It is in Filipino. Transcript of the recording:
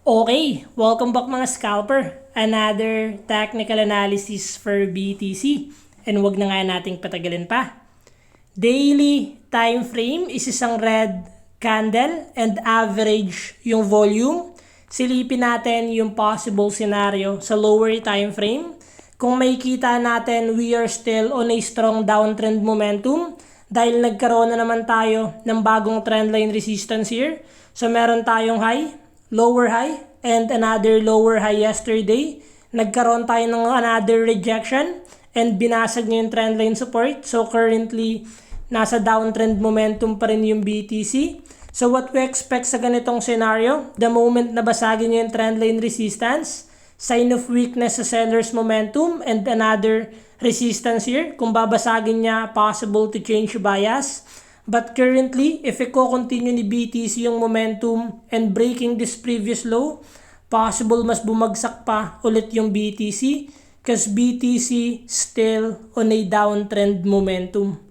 Okay, welcome back mga scalper. Another technical analysis for BTC. And wag na nga nating patagalin pa. Daily time frame is isang red candle and average yung volume. Silipin natin yung possible scenario sa lower time frame. Kung makikita natin, we are still on a strong downtrend momentum dahil nagkaroon na naman tayo ng bagong trendline resistance here. So meron tayong high, lower high, and another lower high yesterday. Nagkaroon tayo ng another rejection and binasag niya yung trendline support. So currently, nasa downtrend momentum pa rin yung BTC. So what we expect sa ganitong scenario, the moment na basagin niya yung trendline resistance, sign of weakness sa seller's momentum and another resistance here. Kung babasagin niya, possible to change bias. But currently, if i-continue ni BTC yung momentum and breaking this previous low, possible mas bumagsak pa ulit yung BTC because BTC still on a downtrend momentum.